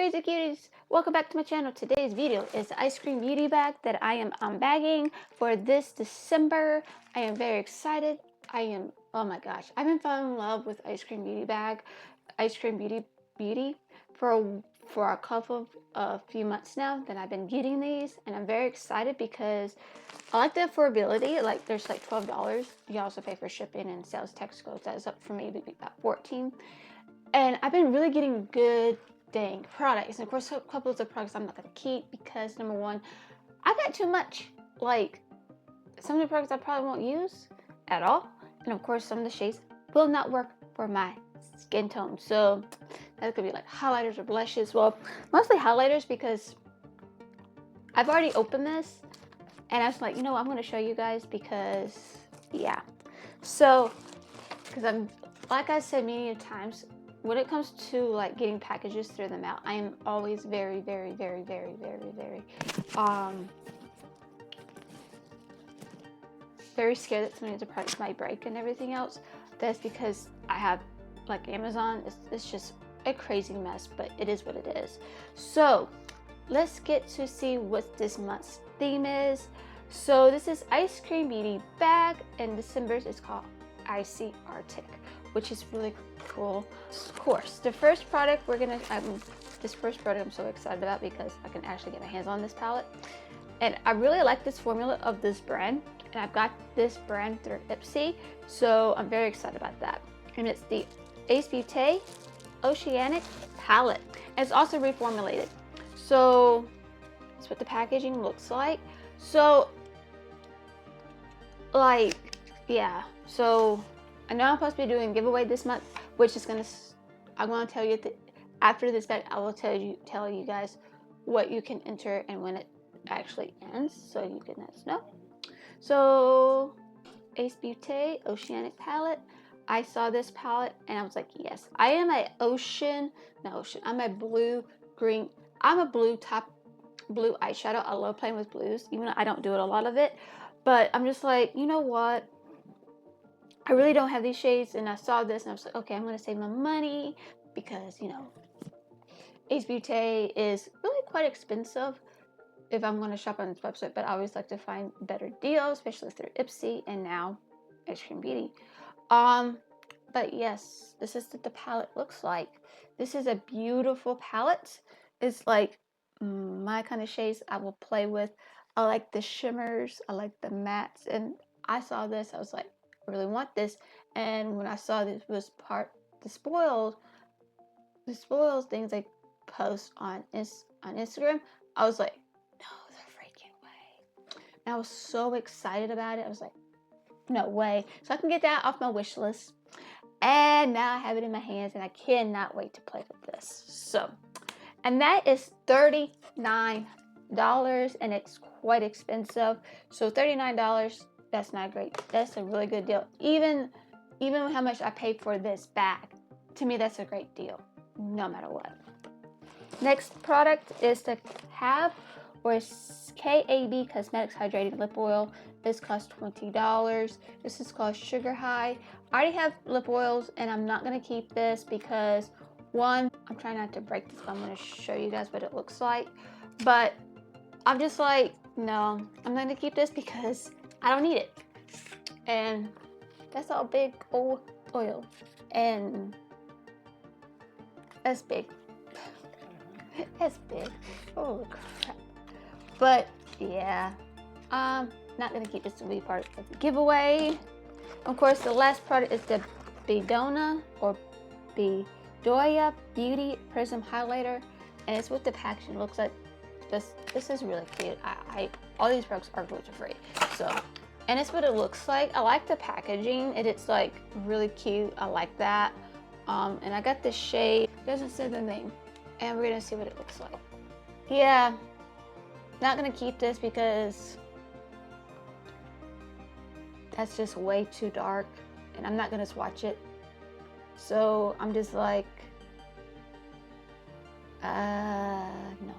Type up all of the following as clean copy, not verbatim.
Crazy Cuties! Welcome back to my channel. Today's video is the ice cream beauty bag that I am unbagging for this December. I am very excited. Oh my gosh, I've been falling in love with ice cream beauty bag, ice cream beauty for a couple of few months now that I've been getting these, and I'm very excited because I like the affordability. Like there's like $12. You also pay for shipping and sales tax codes. That's up for me to be about 14. And I've been really getting good dang products, and of course a couple of the products I'm not going to keep because number one, I got too much. Like some of the products I probably won't use at all, and of course some of the shades will not work for my skin tone. So that could be like highlighters or blushes. Well, mostly highlighters because I've already opened this and I was like, you know what, I'm going to show you guys because yeah. So because I'm, like I said many times, when it comes to like getting packages through the mail, I am always very scared that some of the products might break and everything else. That's because I have like Amazon. It's just a crazy mess, but it is what it is. So let's get to see what this month's theme is. So this is Ice Cream Beauty Bag, and December's is called Icey Arctic, which is really cool. Of course, the first product this first product I'm so excited about because I can actually get my hands on this palette. And I really like this formula of this brand. And I've got this brand through Ipsy, so I'm very excited about that. And it's the Ace Beauty Oceanic Palette. And it's also reformulated. So that's what the packaging looks like. So, like, yeah. So I know I'm supposed to be doing a giveaway this month, which is I'm gonna tell you after this bag, I will tell you guys what you can enter and when it actually ends, so you can let us know. So Ace Beauty Oceanic Palette. I saw this palette and I was like, yes, I am I'm a blue eyeshadow. I love playing with blues, even though I don't do it a lot of it. But I'm just like, you know what? I really don't have these shades, and I saw this and I was like, okay, I'm gonna save my money because, you know, Ace Beauty is really quite expensive if I'm going to shop on this website, but I always like to find better deals, especially through Ipsy and now Eyescream Beauty. But yes, this is what the palette looks like. This is a beautiful palette. It's like my kind of shades I will play with. I like the shimmers, I like the mattes, and I saw this, I was like, I really want this. And when I saw this was the spoils things I post on Instagram, I was like, no, the freaking way. And I was so excited about it. I was like, no way. So I can get that off my wish list. And now I have it in my hands and I cannot wait to play with this. So, and that is $39 and it's quite expensive. So $39, that's not great. That's a really good deal. Even how much I paid for this bag, to me that's a great deal, no matter what. Next product is the KAB Cosmetics Hydrating Lip Oil. This costs $20. This is called Sugar High. I already have lip oils and I'm not going to keep this because one, I'm trying not to break this, but I'm going to show you guys what it looks like. But I'm just like, no, I'm going to keep this because I don't need it. And that's all big old oil. And that's big. That's big. Oh crap. But yeah, not gonna keep this to be part of the giveaway. Of course, the last product is the Bedoya Beauty Prism Highlighter, and it's what the packaging looks like. This is really cute. All these products are gluten free, so, and it's what it looks like. I like the packaging, and it's like really cute. I like that. And I got this shade. It doesn't say the name. And we're gonna see what it looks like. Yeah, not gonna keep this because that's just way too dark and I'm not gonna swatch it. So I'm just like, no,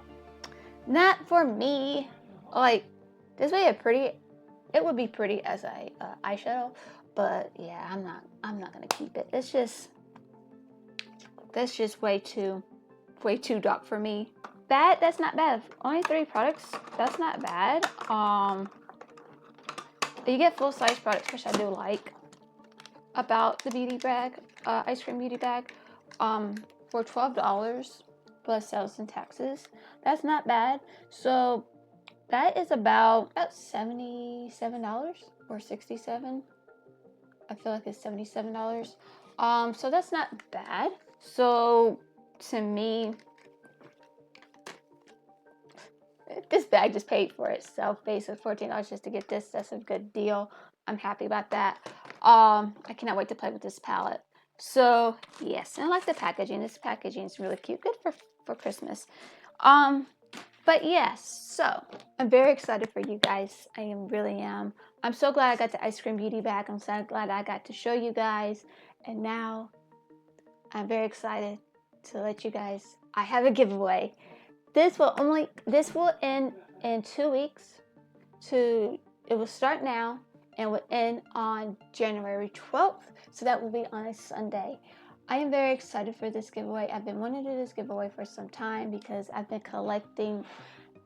not for me. Like, this would be it would be pretty as a eyeshadow, but yeah, I'm not gonna keep it. That's just way too way too dark for me. That's not bad. Only 3 products. That's not bad. You get full-size products, which I do like about the beauty bag, ice cream beauty bag, for $12 plus sales and taxes. That's not bad. So that is about $77 or $67. I feel like it's $77. So that's not bad. So to me, this bag just paid for itself. Basically $14 just to get this. That's a good deal. I'm happy about that. I cannot wait to play with this palette. So yes, and I like the packaging. This packaging is really cute. Good for Christmas. But yes, so I'm very excited for you guys. I really am. I'm so glad I got the ice cream beauty bag. I'm so glad I got to show you guys. And now I'm very excited to let you guys, I have a giveaway. This will end in 2 weeks. It will start now and will end on January 12th. So that will be on a Sunday. I am very excited for this giveaway. I've been wanting to do this giveaway for some time because I've been collecting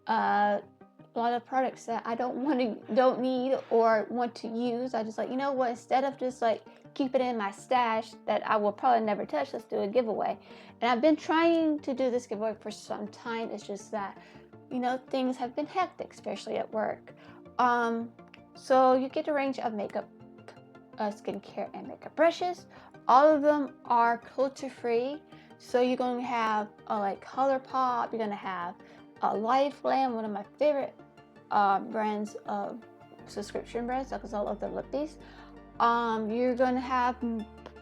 a lot of products that I don't need or want to use. I just like, you know what, instead of just like keep it in my stash that I will probably never touch, let's do a giveaway. And I've been trying to do this giveaway for some time. It's just that, you know, things have been hectic, especially at work. So you get a range of makeup, skincare and makeup brushes. All of them are cruelty free. So you're going to have like ColourPop, you're going to have Life Glam, one of my favorite brands of subscription brands because I love their lippies. You're going to have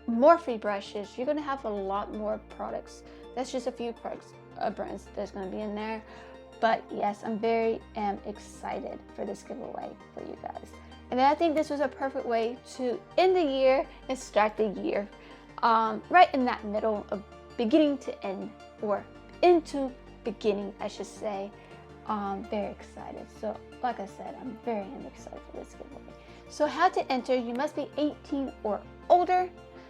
Morphe brushes. You're going to have a lot more products. That's just a few products, brands that's going to be in there. But yes, I'm very excited for this giveaway for you guys. And I think this was a perfect way to end the year and start the year right in that middle of beginning to end, or into beginning, I should say. Very excited. So like I said, I'm very excited for this giveaway. So how to enter: you must be 18 or older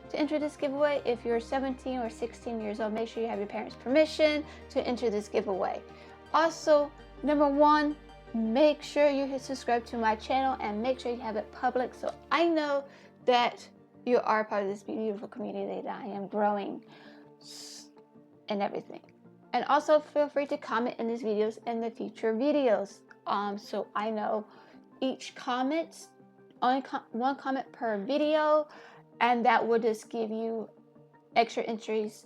to enter this giveaway. If you're 17 or 16 years old, make sure you have your parents' permission to enter this giveaway. Also, number 1, make sure you hit subscribe to my channel and make sure you have it public so I know that you are part of this beautiful community that I am growing and everything. And also feel free to comment in these videos and the future videos, so I know each comment, only one comment per video, and that will just give you extra entries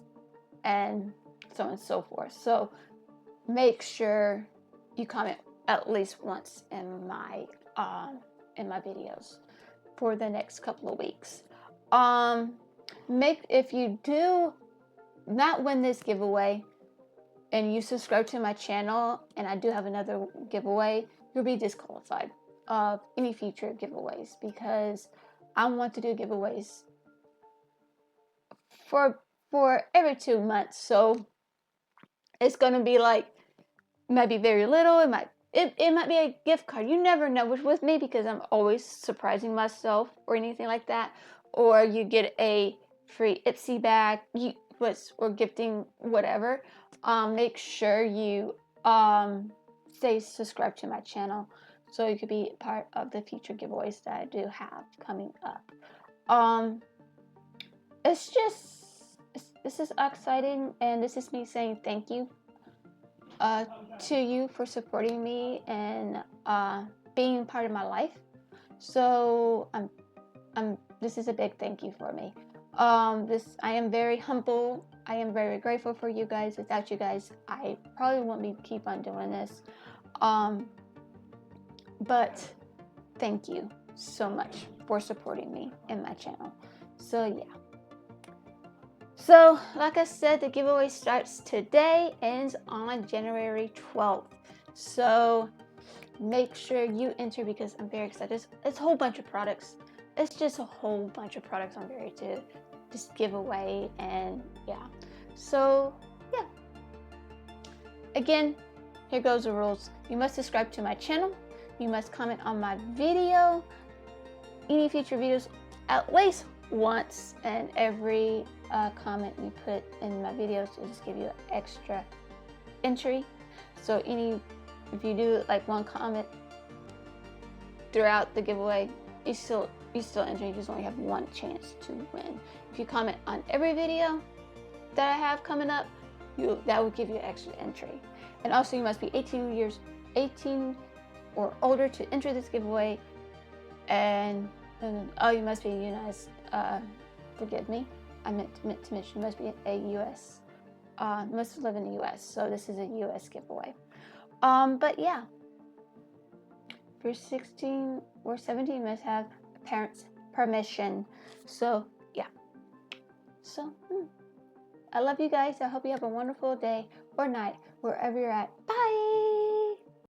and so on and so forth. So make sure you comment at least once in my videos for the next couple of weeks. If you do not win this giveaway and you subscribe to my channel and I do have another giveaway, you'll be disqualified of any future giveaways, because I want to do giveaways for every 2 months. So it's gonna be like, it might be very little, it might be a gift card. You never know with me, because I'm always surprising myself or anything like that. Or you get a free Ipsy bag, or gifting, whatever. Make sure you stay subscribed to my channel so you could be part of the future giveaways that I do have coming up. This is exciting, and this is me saying thank you to you for supporting me and being part of my life. So this is a big thank you for me. I am very humble. I am very grateful for you guys. Without you guys, I probably wouldn't keep on doing this. But thank you so much for supporting me and my channel. So yeah. So like I said, the giveaway starts today, ends on January 12th. So make sure you enter, because I'm very excited. It's a whole bunch of products. It's just a whole bunch of products I'm ready to just give away, and yeah. So yeah. Again, here goes the rules. You must subscribe to my channel. You must comment on my video, any future videos, at least once, and every comment you put in my videos will just give you an extra entry. So if you do like one comment throughout the giveaway, you still enter. You just only have one chance to win. If you comment on every video that I have coming up, that will give you an extra entry. And also, you must be 18 or older to enter this giveaway. And you must be U.S. Forgive me, I meant to mention you must be a U.S. Must live in the U.S. So this is a U.S. giveaway. But yeah, if you're 16 or 17, you must have parents' permission. So yeah. So I love you guys. I hope you have a wonderful day or night wherever you're at. Bye.